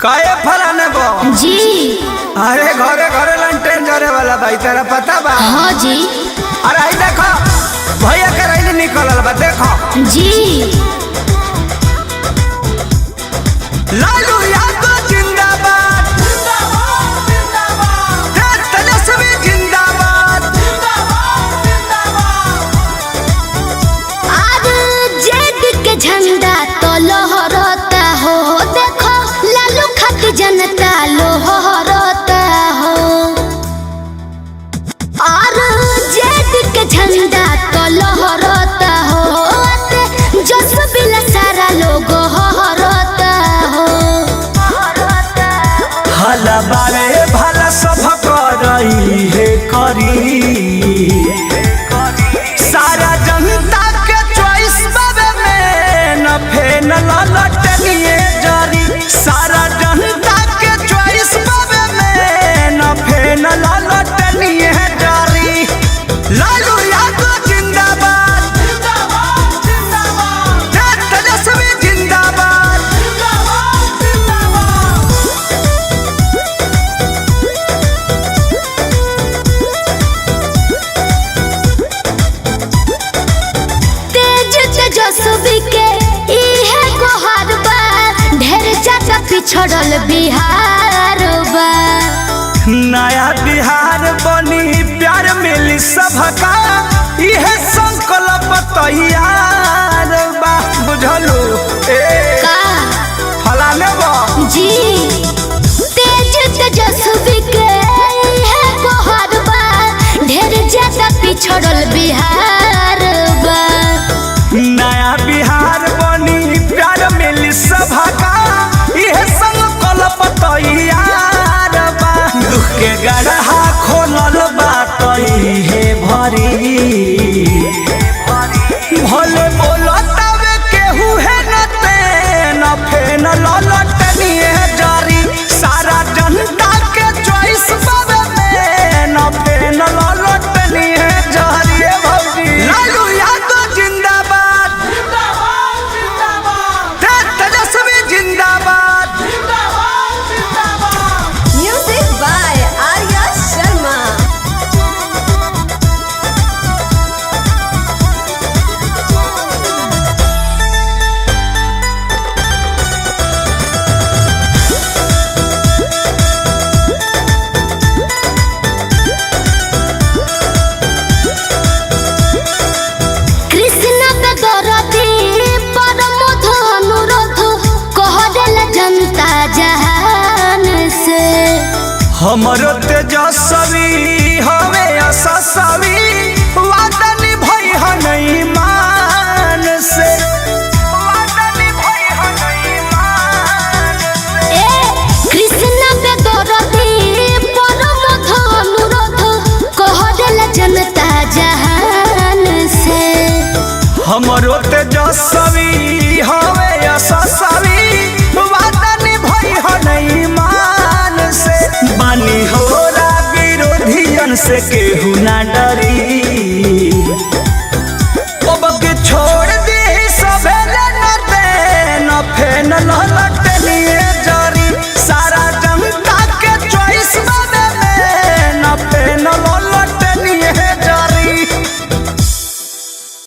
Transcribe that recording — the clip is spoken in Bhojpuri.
काहे फलाने बो जी। अरे घरे घरे लंटेन जरे वाला भाई तेरा पता बा? हाँ जी। अरे आई देखो भैया के रैली निकलल बा देखो जी। लालू यादव जिंदाबाद जिंदाबाद जिंदाबाद तेजस्वी जिंदाबाद जिंदाबाद जिंदाबाद। आज जेड के झंडा तो लहराता हो, देखो लालू खाती जनता लहराता हो। और जेड के झंडा तो लहराता हो, जस बिला सारा लोग हराता हो। हला बारे भला सब करई है करी सारा जनता के चॉइस बाबे में न फेन ललटनिए जारी। सारा जनता के चॉइस बाबे में न फेन ललटनिए जारी। लालू यादव जिंदाबाद जिंदाबाद जिंदाबाद तेजस्वी जिंदाबाद जिंदाबाद जिंदाबाद। तेज तेजस्वी के इहे गोहर बा, ढेर चाचा पिछड़ल बिहार बा। नया बिहार बनी प्यार मिली सबका यह संकल्प तैयार बा बुझलू ए का फलाने बा जी। तेज तेजस्वी के इहे गोहर बा, ढेर चाचा पिछड़ल बिहार बा। नया बिहार बनी प्यार मिली सबका यह संकल्प तैयार बा। दुख के गढ़ा खोलल बाटई हे भरी भले बोलो तवे केहू है न तेन फेन ललटनिए जारी। सारा जनता के चॉइस बाबे में न फेन ललटनिए जारी। भौजी लालू यादव जिंदाबाद जिंदाबाद जिंदाबाद तेजस्वी जिंदाबाद जिंदाबाद जिंदाबाद। Music by Arya Sharma. Krishna के दरदी परमोध अनुरोध कह देल जनता जहान से। हमरो तेजस्वी हवे असस्वी वादा निभई हनई मान से। वादा निभई हनई मान से। ए कृष्ण के दरदी परमोध अनुरोध कह देल जनता जहान से। हमरो तेजस्वी हवे असस्वी वादा निभई हनई मान से। बानी होला विरोधियन से केहू ना